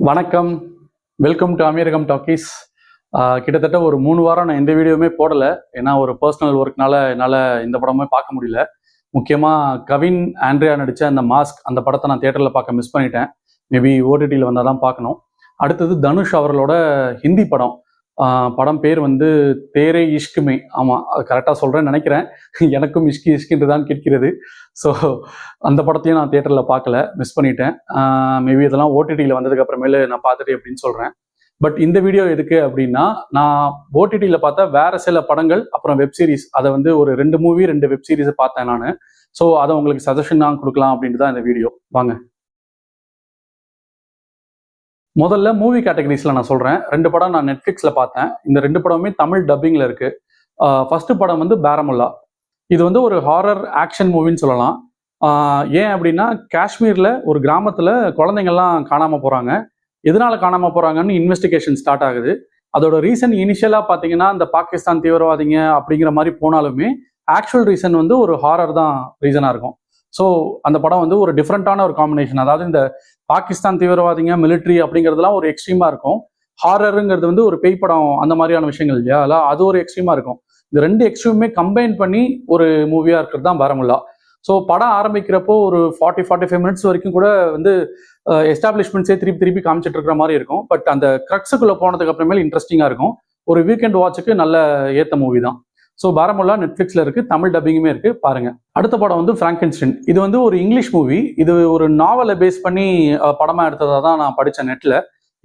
வணக்கம். Welcome to Ameeragam talkies. கிட்டத்தட்ட ஒரு 3 வாரம் நான் எந்த வீடியோவுமே போடலை. ஏன்னா ஒரு பர்சனல் ஒர்க்னால என்னால் இந்த படமே பார்க்க முடியல. முக்கியமாக கவின் ஆண்ட்ரியா நடித்த அந்த மாஸ்க் அந்த படத்தை நான் தியேட்டரில் பார்க்க மிஸ் பண்ணிட்டேன். மேபி ஓடிடியில் வந்தால் தான் பார்க்கணும். அடுத்தது தனுஷ் அவர்களோட ஹிந்தி படம். படம் பேர் வந்து தேரே இஷ்குமே. ஆமாம், அது கரெக்டாக சொல்கிறேன்னு நினைக்கிறேன். எனக்கும் இஷ்கி இஷ்கின்று தான் கேட்கிறது. ஸோ அந்த படத்தையும் நான் தியேட்டரில் பார்க்கல, மிஸ் பண்ணிட்டேன். மேபி இதெல்லாம் ஓடிடியில் வந்ததுக்கு அப்புறமேலு நான் பார்த்துட்டு அப்படின்னு சொல்கிறேன். பட் இந்த வீடியோ எதுக்கு அப்படின்னா, நான் ஓடிடியில் பார்த்தா வேற சில படங்கள் அப்புறம் வெப் சீரிஸ், அதை வந்து ஒரு 2 மூவி 2 வெப் சீரிஸை பார்த்தேன் நான். ஸோ அதை உங்களுக்கு சஜஷன் தான் கொடுக்கலாம் அப்படின்ட்டு தான் இந்த வீடியோ. வாங்க. முதல்ல மூவி கேட்டகரிஸில் நான் சொல்கிறேன். 2 படம் நான் நெட்ஃப்ளிக்ஸில் பார்த்தேன். இந்த 2 படமுமே தமிழ் டப்பிங்கில் இருக்குது. ஃபர்ஸ்ட் படம் வந்து பாரமுல்லா. இது வந்து ஒரு ஹாரர் ஆக்ஷன் மூவின்னு சொல்லலாம். ஏன் அப்படின்னா, காஷ்மீரில் ஒரு கிராமத்தில் குழந்தைங்கள்லாம் காணாமல் போகிறாங்க. எதனால் காணாமல் போகிறாங்கன்னு இன்வெஸ்டிகேஷன் ஸ்டார்ட் ஆகுது. அதோட ரீசன் இனிஷியலாக பார்த்தீங்கன்னா இந்த பாகிஸ்தான் தீவிரவாதிங்க அப்படிங்கிற மாதிரி போனாலுமே ஆக்சுவல் ரீசன் வந்து ஒரு ஹாரர் தான் ரீசனாக இருக்கும். ஸோ அந்த படம் வந்து ஒரு டிஃப்ரெண்ட்டான ஒரு காம்பினேஷன். அதாவது இந்த பாகிஸ்தான் தீவிரவாதிங்க மிலிட்ரி அப்படிங்கிறதுலாம் ஒரு எக்ஸ்ட்ரீமாக இருக்கும். ஹாரருங்கிறது வந்து ஒரு பேய் படம் அந்த மாதிரியான விஷயங்கள் இல்லையா, அதெல்லாம் அது ஒரு எக்ஸ்ட்ரீமாக இருக்கும். இந்த 2 எக்ஸ்ட்ரீமுமே கம்பைன் பண்ணி ஒரு மூவியாக இருக்கிறது தான் பாரமுல்லா. ஸோ படம் ஆரம்பிக்கிறப்போ ஒரு 40-45 மினிட்ஸ் வரைக்கும் கூட வந்து எஸ்டாப்ளிஷ்மெண்ட்ஸே திருப்பி காமிச்சிட்டு இருக்கிற மாதிரி இருக்கும். பட் அந்த க்ரக்ஸுக்குள்ளே போனதுக்கு அப்புறமேல இன்ட்ரெஸ்டிங்காக இருக்கும். ஒரு வீக்கெண்ட் வாட்சுக்கு நல்ல ஏற்ற மூவி தான். ஸோ பாரமுல்லா நெட்ஃப்ளிக்ஸில் இருக்குது, தமிழ் டப்பிங்குமே இருக்குது, பாருங்க. அடுத்த படம் வந்து ஃப்ராங்கென்ஸ்டைன். இது வந்து ஒரு இங்கிலீஷ் மூவி. இது ஒரு நாவலை பேஸ் பண்ணி படமாக எடுத்ததாக தான் நான் படித்தேன் நெட்டில்.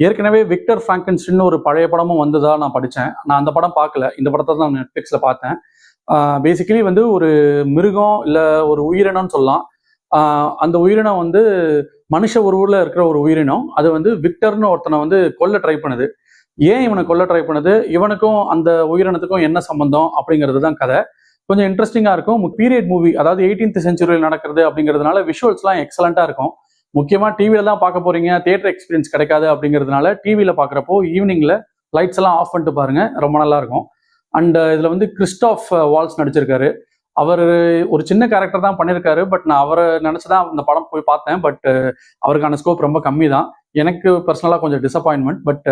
ஏற்கனவே விக்டர் ஃப்ராங்கென்ஸ்டைன் ஒரு பழைய படமும் வந்ததா நான் படித்தேன். நான் அந்த படம் பார்க்கல, இந்த படத்தை தான் நெட்ஃப்ளிக்ஸில் பார்த்தேன். பேசிக்கலி வந்து ஒரு மிருகம் இல்லை ஒரு உயிரினம்னு சொல்லலாம். அந்த உயிரினம் வந்து மனுஷ உருவில் இருக்கிற ஒரு உயிரினம். அது வந்து விக்டர்னு ஒருத்தனை வந்து கொல்ல ட்ரை பண்ணுது. ஏன் இவனை கொல்ல ட்ரை பண்ணுது, இவனுக்கும் அந்த உயிரினத்துக்கும் என்ன சம்பந்தம் அப்படிங்கிறது தான் கதை. கொஞ்சம் இன்ட்ரெஸ்டிங்காக இருக்கும். பீரியட் மூவி, அதாவது 18th செஞ்சுரியில் நடக்கிறது அப்படிங்கிறதுனால விஷுவல்ஸ்லாம் எக்ஸலண்ட்டாக இருக்கும். முக்கியமாக டிவியில் தான் பார்க்க போறீங்க, தியேட்டர் எக்ஸ்பீரியன்ஸ் கிடைக்காது அப்படிங்கிறதுனால டிவியில் பார்க்குறப்போ ஈவினிங்கில் லைட்ஸ் எல்லாம் ஆஃப் பண்ணிட்டு பாருங்க, ரொம்ப நல்லா இருக்கும். அண்ட் இதில் வந்து கிறிஸ்டாஃப் வால்ஸ் நடிச்சிருக்காரு. அவர் ஒரு சின்ன கேரக்டர் தான் பண்ணியிருக்காரு. பட் நான் அவரை நினச்சிதான் இந்த படம் போய் பார்த்தேன். பட் அவருக்கான ஸ்கோப் ரொம்ப கம்மி தான். எனக்கு பர்சனலாக கொஞ்சம் டிசப்பாயின்மெண்ட். பட்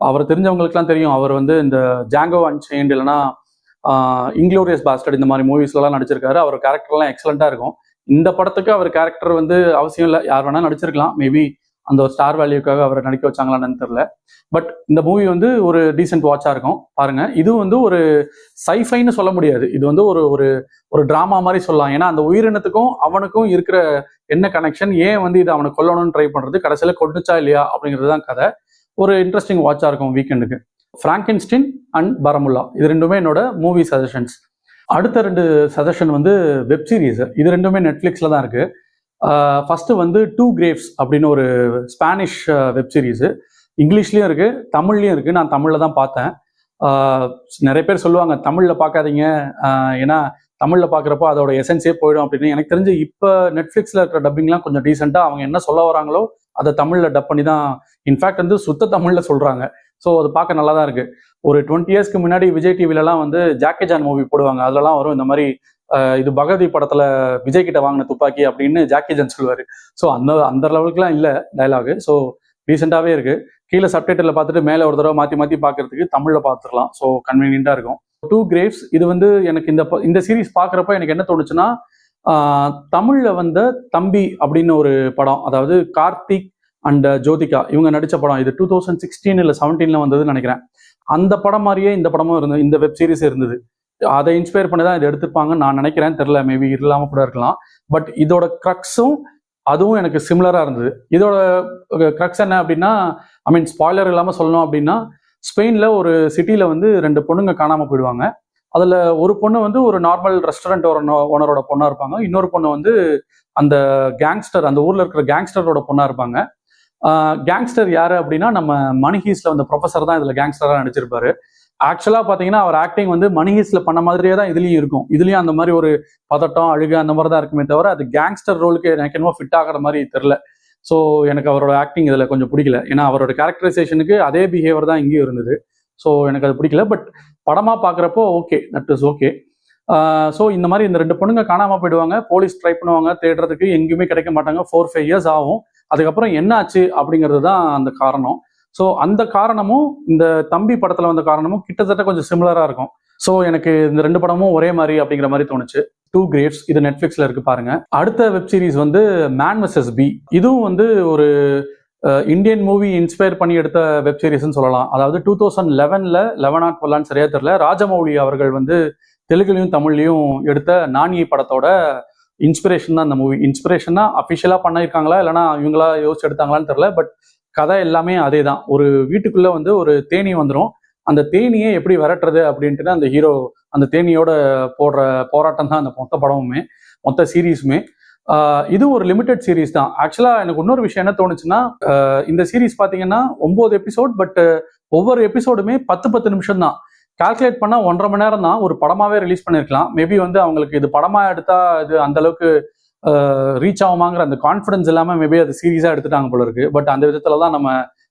அவர் தெரிஞ்சவங்களுக்குலாம் தெரியும். அவர் வந்து இந்த ஜாங்கோ அன்செயின்ட் இல்லைனா இன்க்ளோரியஸ் பாஸ்டர்ட் இந்த மாதிரி மூவிஸ்லாம் நடிச்சிருக்காரு. அவர் கேரக்டர்லாம் எக்ஸலண்ட்டாக இருக்கும். இந்த படத்துக்கு அவர் கேரக்டர் வந்து அவசியம் இல்லை, யார் வேணால் நடிச்சிருக்கலாம். மேபி அந்த ஒரு ஸ்டார் வேல்யூக்காக அவரை நடிக்க வச்சாங்களான்னு தெரியல. பட் இந்த மூவி வந்து ஒரு டீசென்ட் வாட்சாக இருக்கும், பாருங்க. இது வந்து ஒரு சைஃபைன்னு சொல்ல முடியாது, இது வந்து ஒரு ஒரு ஒரு ட்ராமா மாதிரி சொல்லலாம். ஏன்னா அந்த உயிரினத்துக்கும் அவனுக்கும் இருக்கிற என்ன கனெக்ஷன், ஏன் வந்து இது அவனை கொல்லணும்னு ட்ரை பண்ணுறது, கடைசியில் கொண்டுச்சா இல்லையா அப்படிங்கிறது தான் கதை. ஒரு இன்ட்ரெஸ்டிங் வாட்சாக இருக்கும் வீக்கெண்டுக்கு. ஃப்ராங்கென்ஸ்டைன் அண்ட் பாரமுல்லா இது 2மே என்னோட மூவி சஜஷன்ஸ். அடுத்த 2 சஜஷன் வந்து வெப் சீரிஸ். இது 2மே நெட்ஃப்ளிக்ஸில் தான் இருக்குது. ஃபர்ஸ்ட் வந்து 2 Graves அப்படின்னு ஒரு ஸ்பானிஷ் வெப் சீரிஸு. இங்கிலீஷ்லேயும் இருக்குது, தமிழ்லேயும் இருக்குது. நான் தமிழில் தான் பார்த்தேன். நிறைய பேர் சொல்லுவாங்க தமிழில் பார்க்காதீங்க, ஏன்னா தமிழில் பார்க்குறப்போ அதோட எசன்ஸே போயிடும் அப்படின்னு. எனக்கு தெரிஞ்சு இப்போ நெட்ஃப்ளிக்ஸில் இருக்கிற டப்பிங்லாம் கொஞ்சம் டீசெண்டாக அவங்க என்ன சொல்ல வராங்களோ அதை தமிழில் டப் பண்ணி தான், இன்ஃபேக்ட் வந்து சுத்த தமிழில் சொல்கிறாங்க. ஸோ அது பார்க்க நல்லா தான் இருக்குது. ஒரு 20 இயர்ஸ்க்கு முன்னாடி விஜய் டிவிலலாம் வந்து ஜாக்கி ஜான் மூவி போடுவாங்க. அதெல்லாம் வரும் இந்த மாதிரி, இது பகவதி படத்தில் விஜய் கிட்ட வாங்கின துப்பாக்கி அப்படின்னு ஜாக்கி ஜான் சொல்லுவார். ஸோ அந்த லெவலுக்குலாம் இல்லை டைலாகு. ஸோ ரீசெண்டாகவே இருக்குது. கீழே சப்டைட்டில் பார்த்துட்டு மேலே ஒரு தடவை மாற்றி பார்க்கறதுக்கு தமிழில் பார்த்துக்கலாம். ஸோ கன்வீனியண்ட்டாக இருக்கும். 2 Graves இது வந்து எனக்கு இந்த சீரீஸ் பார்க்குறப்ப எனக்கு என்ன தோணுச்சுன்னா, தமிழில் வந்த தம்பி அப்படின்னு ஒரு படம், அதாவது கார்த்திக் அண்ட் ஜோதிகா இவங்க நடித்த படம். இது 2016 இல்லை 17 வந்ததுன்னு நினைக்கிறேன். அந்த படம் மாதிரியே இந்த படமும் இருந்தது, இந்த வெப் சீரிஸ் இருந்தது. அதை இன்ஸ்பயர் பண்ணி தான் இதை எடுத்திருப்பாங்கன்னு நான் நினைக்கிறேன். தெரில, மேபி இல்லாமல் கூட இருக்கலாம். பட் இதோட க்ரக்ஸும் அதுவும் எனக்கு சிமிலராக இருந்தது. இதோட க்ரக்ஸ் என்ன அப்படின்னா, ஸ்பாய்லர் இல்லாமல் சொல்லணும் அப்படின்னா, ஸ்பெயினில் ஒரு சிட்டியில் வந்து 2 பொண்ணுங்க காணாமல் போயிடுவாங்க. அதில் ஒரு பொண்ணு வந்து ஒரு நார்மல் ரெஸ்டாரண்ட் ஓனரோட பொண்ணாக இருப்பாங்க. இன்னொரு பொண்ணு வந்து அந்த கேங்ஸ்டர், அந்த ஊரில் இருக்கிற கேங்ஸ்டரோட பொண்ணாக இருப்பாங்க. கேங்ஸ்டர் யாரு அப்படின்னா, நம்ம மணி ஹீஸ்ட்ல வந்த ப்ரொஃபஸர் தான் இதில் கேங்ஸ்டராக நடிச்சிருப்பாரு. ஆக்சுவலாக பார்த்தீங்கன்னா அவர் ஆக்டிங் வந்து மணி ஹீஸ்ட்ல பண்ண மாதிரியே தான் இதுலேயும் இருக்கும். இதுலேயும் அந்த மாதிரி ஒரு பதட்டம் அழுக அந்த மாதிரி தான் இருக்குமே தவிர, அது கேங்ஸ்டர் ரோலுக்கு எனக்கு என்னமோ ஃபிட் ஆகிற மாதிரி தெரில. ஸோ எனக்கு அவரோட ஆக்டிங் இதில் கொஞ்சம் பிடிக்கல. ஏன்னா அவரோட கேரக்டரைசேஷனுக்கு அதே பிஹேவியர் தான் இங்கேயும் இருந்தது. ஸோ எனக்கு அது பிடிக்கல. பட் படமாக பார்க்குறப்போ okay, that is okay. So இந்த மாதிரி இந்த 2 பொண்ணுங்க காணாமல் போயிடுவாங்க. போலீஸ் ட்ரை பண்ணுவாங்க தேடுறதுக்கு, எங்கேயுமே கிடைக்க மாட்டாங்க. 4-5 இயர்ஸ் ஆகும். அதுக்கப்புறம் என்ன ஆச்சு அப்படிங்கிறது தான் அந்த காரணம். ஸோ அந்த காரணமும் இந்த தம்பி படத்துல வந்த காரணமும் கிட்டத்தட்ட கொஞ்சம் சிமிலரா இருக்கும். ஸோ எனக்கு இந்த 2 படமும் ஒரே மாதிரி அப்படிங்கிற மாதிரி தோணுச்சு. 2 Graves இது நெட்ஃபிளிக்ஸ்ல இருக்கு பாருங்க. அடுத்த வெப் சீரிஸ் வந்து மேன் வெர்சஸ் பி. இதுவும் வந்து ஒரு இந்தியன் மூவி இன்ஸ்பயர் பண்ணி எடுத்த வெப் சீரிஸ்ன்னு சொல்லலாம். அதாவது 2011ல 11 ஆர் 12 சரியா தெரியல, ராஜமௌலி அவர்கள் வந்து தெலுங்குலையும் தமிழ்லையும் எடுத்த நானி படத்தோட இன்ஸ்பிரேஷன் தான் இந்த மூவி. இன்ஸ்பிரேஷனா அஃபிஷியலா பண்ணியிருக்காங்களா இல்லைனா இவங்களா யோசிச்சு எடுத்தாங்களான்னு தெரியல. பட் கதை எல்லாமே அதே தான். ஒரு வீட்டுக்குள்ள வந்து ஒரு தேனி வந்துடும். அந்த தேனியை எப்படி விரட்டுறது அப்படின்ட்டு அந்த ஹீரோ அந்த தேனியோட போடுற போராட்டம் தான் அந்த மொத்த படமுமே, மொத்த சீரீஸுமே. இது ஒரு லிமிடெட் சீரீஸ் தான். ஆக்சுவலா எனக்கு இன்னொரு விஷயம் என்ன தோணுச்சுன்னா, இந்த சீரீஸ் பாத்தீங்கன்னா 9 எபிசோட். பட் ஒவ்வொரு எபிசோடுமே 10 நிமிஷம் தான். கால்குலேட் பண்ணா 1.5 மணி நேரம் தான். ஒரு படமாவே ரிலீஸ் பண்ணிருக்கலாம். மேபி வந்து அவங்களுக்கு இது படமா எடுத்தா இது அந்த அளவுக்கு ரீச் ஆகுமாங்கிற அந்த கான்ஃபிடன்ஸ் இல்லாம மேபி அது சீரீஸா எடுத்துட்டாங்க போல இருக்கு. பட் அந்த விதத்துலதான் நம்ம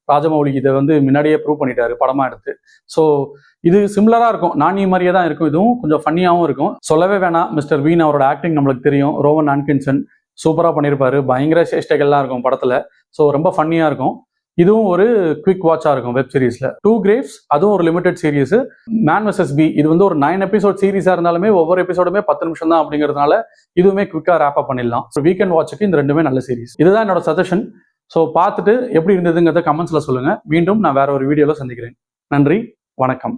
ராஜமௌலி இதை வந்து முன்னாடியே ப்ரூவ் பண்ணிட்டாரு படமா எடுத்து. ஸோ இது சிமிலரா இருக்கும், நானி மாதிரியே தான் இருக்கும். இதுவும் கொஞ்சம் ஃபன்னியாகவும் இருக்கும். சொல்லவே வேணாம், மிஸ்டர் பீன் அவரோட ஆக்டிங் நம்மளுக்கு தெரியும். ரோவன் ஆட்கின்சன் சூப்பரா பண்ணியிருப்பாரு. பயங்கர சேஷ்டைகள்லாம் இருக்கும் படத்துல. ஸோ ரொம்ப ஃபன்னியா இருக்கும். இதுவும் ஒரு குவிக் வாட்சா இருக்கும் வெப் சீரிஸ்ல. 2 Graves அதுவும் ஒரு limited series. Man versus Bee இது வந்து ஒரு 9 எபிசோட் சீரிஸா இருந்தாலுமே ஒவ்வொரு எபிசோடுமே 10 நிமிஷம் தான் அப்படிங்கிறதுனால இதுவுமே குவிக்கா ரேப் அப் பண்ணிடலாம். வீக்கெண்ட் வாட்சுக்கு இந்த ரெண்டுமே நல்ல சீரிஸ். இதுதான் என்னோட சஜஷன். ஸோ பார்த்துட்டு எப்படி இருந்ததுங்கிறத கமெண்ட்ஸ்ல சொல்லுங்க. மீண்டும் நான் வேற ஒரு வீடியோல சந்திக்கிறேன். நன்றி, வணக்கம்.